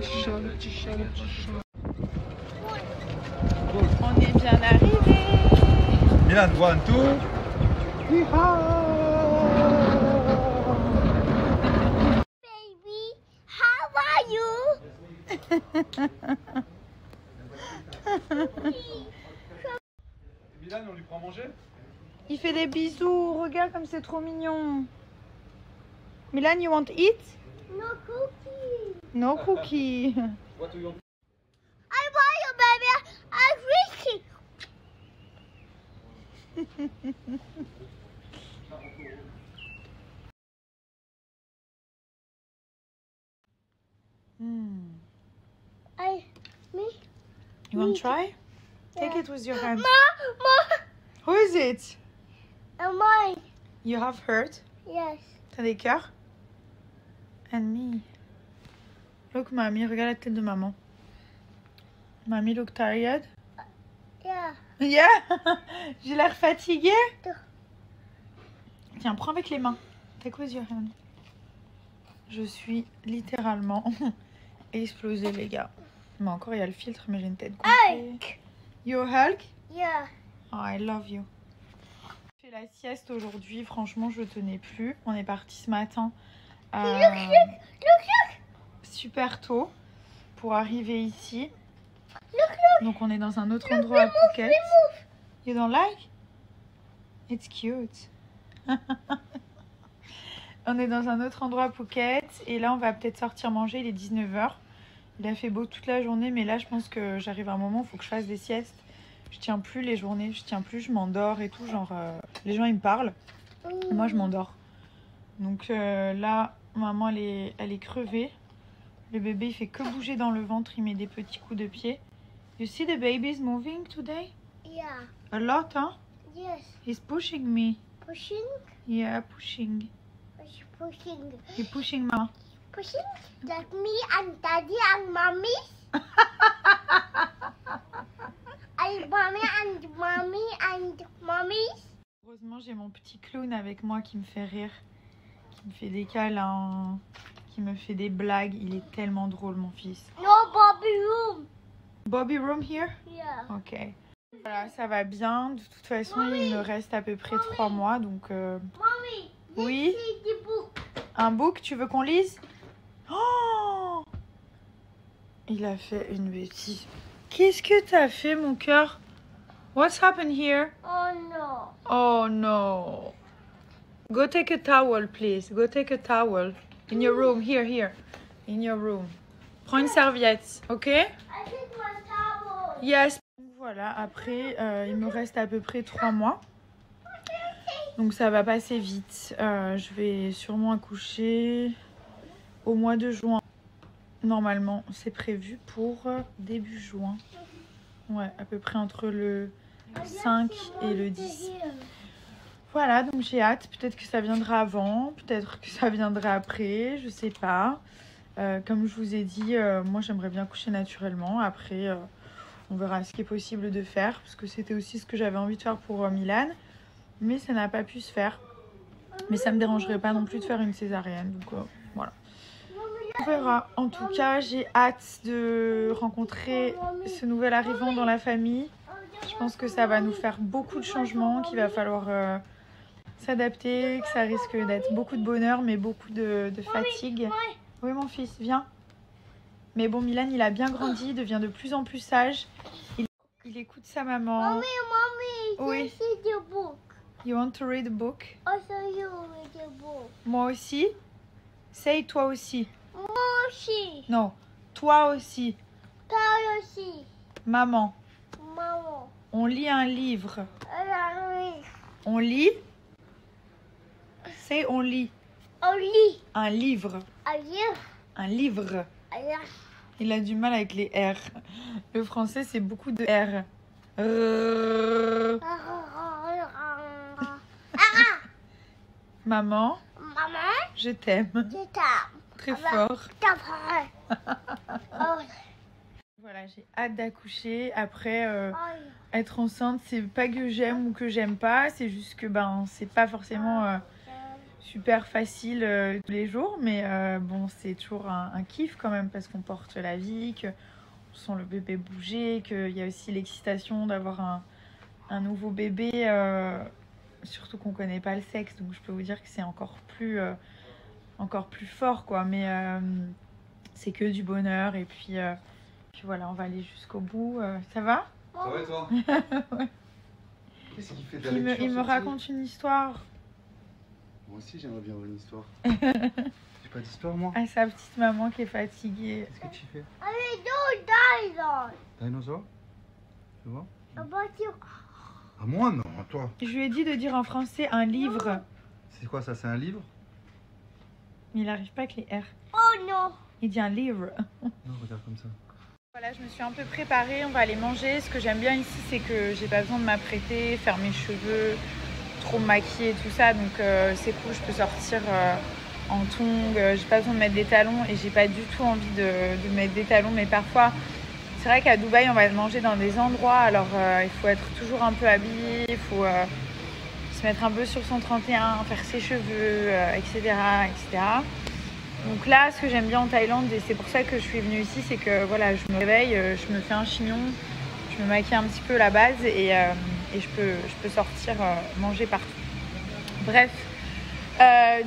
On est bien arrivé. Milan, 1, 2. Baby, how are you? Milan, on lui prend à manger? Il fait des bisous. Regarde comme c'est trop mignon. Milan, you want to eat? No cookie. No cookie. What do you want? I want you, baby. I'm risky. Me? You want to try? Take Yeah. it with your hand. Ma. Who is it? Mine. You have hurt? Yes. T'as des cœurs? And me. Look, mamie, regarde la tête de maman. Mamie look tired? Yeah. Yeah! J'ai l'air fatiguée? Tout. Tiens, prends avec les mains. Take with your hand. Je suis littéralement explosée, les gars. Mais encore, il y a le filtre, mais j'ai une tête gonflée. Hulk. You're Hulk? Yeah. Oh, I love you. J'ai fait la sieste aujourd'hui, franchement, je tenais plus. On est parti ce matin super tôt pour arriver ici. Donc on est dans un autre endroit à Phuket. You don't like? It's cute. On est dans un autre endroit à Phuket et là on va peut-être sortir manger, il est 19h. Il a fait beau toute la journée mais là je pense que j'arrive à un moment où il faut que je fasse des siestes. Je tiens plus les journées, je tiens plus, je m'endors et tout, genre les gens ils me parlent et moi je m'endors. Donc là maman elle est crevée. Le bébé il fait que bouger dans le ventre, il met des petits coups de pied. You see the baby is moving today? Yeah. A lot, huh? Yes. He's pushing me. Pushing. Yeah, pushing. Pushing. He's pushing mama. Pushing. Like me and daddy and mommy. And mommy. Heureusement, j'ai mon petit clown avec moi qui me fait rire, qui me fait des câlins, qui me fait des blagues. Il est tellement drôle, mon fils. No Bobby room. Bobby room here? Yeah. Ok. Voilà, ça va bien. De toute façon, Mommy. il me reste à peu près 3 mois, donc... Mommy. Oui? This is the book. Un book, tu veux qu'on lise? Oh! Il a fait une bêtise. Qu'est-ce que t'as fait, mon cœur? What's happened here? Oh no. Oh no. Go take a towel, please. Go take a towel. In your room. Here. In your room. Prends une serviette, ok? I take my towel. Yes. Voilà, après, il me reste à peu près 3 mois. Donc ça va passer vite. Je vais sûrement accoucher au mois de juin. Normalement, c'est prévu pour début juin. Ouais, à peu près entre le 5 et le 10. Voilà, donc j'ai hâte. Peut-être que ça viendra avant, peut-être que ça viendra après, je sais pas. Comme je vous ai dit, moi j'aimerais bien coucher naturellement. Après, on verra ce qui est possible de faire, parce que c'était aussi ce que j'avais envie de faire pour Milan. Mais ça n'a pas pu se faire. Mais ça me dérangerait pas non plus de faire une césarienne. Donc voilà. On verra. En tout cas, j'ai hâte de rencontrer ce nouvel arrivant dans la famille. Je pense que ça va nous faire beaucoup de changements, qu'il va falloir s'adapter, que ça risque d'être beaucoup de bonheur, mais beaucoup de fatigue. Oui, mon fils, viens. Mais bon, Milan, il a bien grandi, il devient de plus en plus sage. Il écoute sa maman. Mommy, Oui. this is the book. You want to read a book? Also you read the book. Moi aussi. Say toi aussi. Moshi. Non, toi aussi. Tayoshi. Maman, Mama. on lit un livre. Oli. On lit. Say on lit. Oli. Un livre. Ayer. Un livre. Ayer. Il a du mal avec les R. Le français, c'est beaucoup de R. Maman, Maman, je t'aime. je t'aime. Très fort. Oh. Voilà, j'ai hâte d'accoucher. Après, être enceinte, c'est pas que j'aime ou que j'aime pas. C'est juste que c'est pas forcément super facile tous les jours, mais bon, c'est toujours un kiff quand même parce qu'on porte la vie, qu'on sent le bébé bouger, qu'il y a aussi l'excitation d'avoir un nouveau bébé, surtout qu'on connaît pas le sexe, donc je peux vous dire que c'est encore plus fort, quoi. Mais c'est que du bonheur, et puis voilà, on va aller jusqu'au bout. Ça va? Ça va et toi? Ouais. Qu'est-ce qu'il fait de la Il lecture, me ce raconte une histoire. Moi aussi, j'aimerais bien avoir une histoire. J'ai pas d'histoire, moi. À sa petite maman qui est fatiguée. Qu'est-ce que tu fais? I do dinosaurs. Dinosaure? Tu vois? About you? À moi, non, à toi. Je lui ai dit de dire en français un livre, C'est quoi ça? C'est un livre? mais il n'arrive pas avec les R. Oh no. Il dit un livre. Non, regarde comme ça. Voilà, je me suis un peu préparée, on va aller manger. Ce que j'aime bien ici, c'est que j'ai pas besoin de m'apprêter, faire mes cheveux, trop me maquiller et tout ça. Donc c'est cool, je peux sortir en tongs, j'ai pas besoin de mettre des talons et j'ai pas du tout envie de mettre des talons. Mais parfois, c'est vrai qu'à Dubaï, on va manger dans des endroits, alors il faut être toujours un peu habillé, il faut se mettre un peu sur son 31, faire ses cheveux, etc., etc. Donc là, ce que j'aime bien en Thaïlande, et c'est pour ça que je suis venue ici, c'est que voilà, je me réveille, je me fais un chignon, je me maquille un petit peu la base et je peux sortir manger partout. Bref,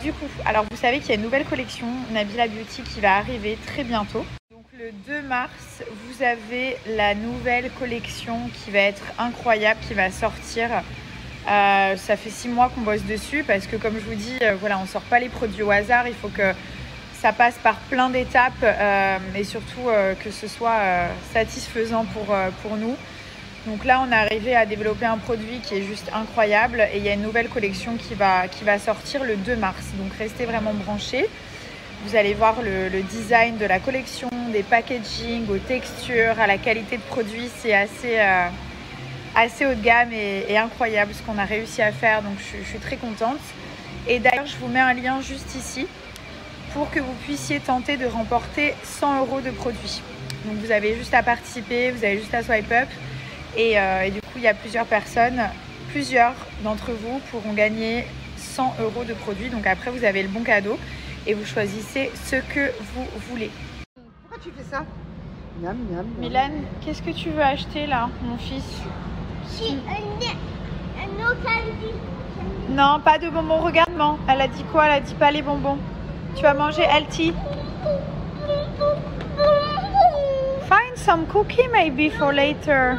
du coup, alors vous savez qu'il y a une nouvelle collection Nabila Beauty qui va arriver très bientôt. Donc le 2 mars, vous avez la nouvelle collection qui va être incroyable, qui va sortir. Ça fait 6 mois qu'on bosse dessus parce que comme je vous dis, voilà, on sort pas les produits au hasard, il faut que ça passe par plein d'étapes et surtout que ce soit satisfaisant pour nous. Donc là, on est arrivé à développer un produit qui est juste incroyable et il y a une nouvelle collection qui va sortir le 2 mars. Donc restez vraiment branchés. Vous allez voir le design de la collection, des packaging, aux textures, à la qualité de produit. C'est assez haut de gamme et incroyable ce qu'on a réussi à faire. Donc je suis très contente. Et d'ailleurs, je vous mets un lien juste ici pour que vous puissiez tenter de remporter 100 € de produits. Donc vous avez juste à participer, vous avez juste à swipe up et du coup il y a plusieurs d'entre vous pourront gagner 100 € de produits. Donc après vous avez le bon cadeau et vous choisissez ce que vous voulez. Pourquoi tu fais ça? Miam, miam, miam. Milan, qu'est-ce que tu veux acheter là, mon fils? No candy. Non, pas de bonbons, regarde maman. Elle a dit quoi? Elle a dit pas les bonbons. Tu vas manger healthy. Find some cookie maybe for later.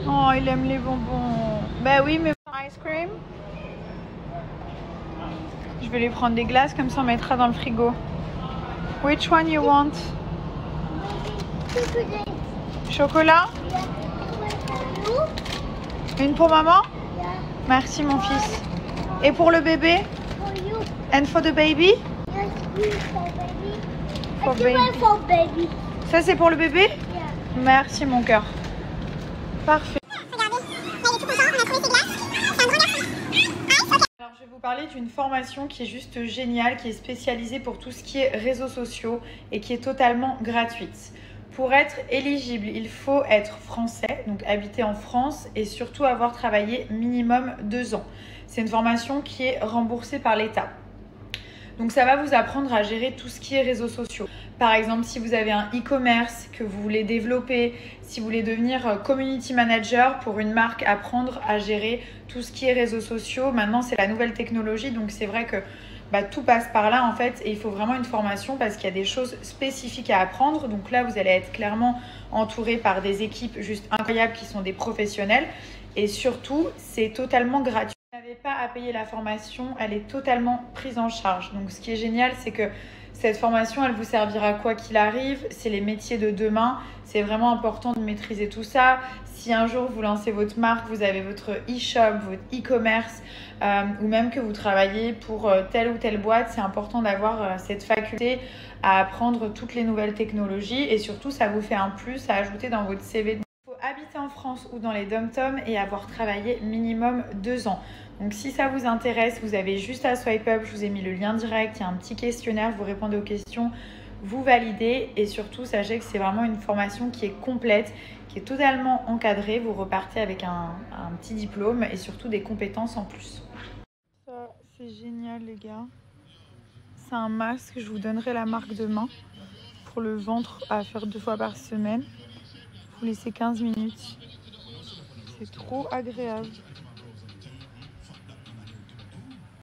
Oh, il aime les bonbons. Ben oui, mais ice cream. Je vais lui prendre des glaces, comme ça on mettra dans le frigo. Which one you want? Chocolat? Une pour maman? Merci mon fils. Et pour le bébé? And for the baby? For baby. Ça c'est pour le bébé? Merci mon cœur. Parfait. Alors je vais vous parler d'une formation qui est juste géniale, qui est spécialisée pour tout ce qui est réseaux sociaux et qui est totalement gratuite. Pour être éligible, il faut être français, donc habiter en France et surtout avoir travaillé minimum 2 ans. C'est une formation qui est remboursée par l'État. Donc ça va vous apprendre à gérer tout ce qui est réseaux sociaux. Par exemple, si vous avez un e-commerce que vous voulez développer, si vous voulez devenir community manager pour une marque, apprendre à gérer tout ce qui est réseaux sociaux. Maintenant, c'est la nouvelle technologie, donc c'est vrai que tout passe par là en fait et il faut vraiment une formation parce qu'il y a des choses spécifiques à apprendre. Donc là, vous allez être clairement entouré par des équipes juste incroyables qui sont des professionnels et surtout, c'est totalement gratuit. Vous n'avez pas à payer la formation, elle est totalement prise en charge. Donc ce qui est génial, c'est que cette formation, elle vous servira quoi qu'il arrive. C'est les métiers de demain. C'est vraiment important de maîtriser tout ça. Si un jour vous lancez votre marque, vous avez votre e-shop, votre e-commerce ou même que vous travaillez pour telle ou telle boîte, c'est important d'avoir cette faculté à apprendre toutes les nouvelles technologies et surtout, ça vous fait un plus à ajouter dans votre CV. Il faut habiter en France ou dans les dom-toms et avoir travaillé minimum 2 ans. Donc si ça vous intéresse, vous avez juste à swipe up, je vous ai mis le lien direct, il y a un petit questionnaire, vous répondez aux questions, vous validez et surtout sachez que c'est vraiment une formation qui est complète, qui est totalement encadrée, vous repartez avec un petit diplôme et surtout des compétences en plus. So c'est génial les gars. C'est un masque, je vous donnerai la marque demain. Pour le ventre à faire 2 fois par semaine. Vous laissez 15 minutes. C'est trop agréable.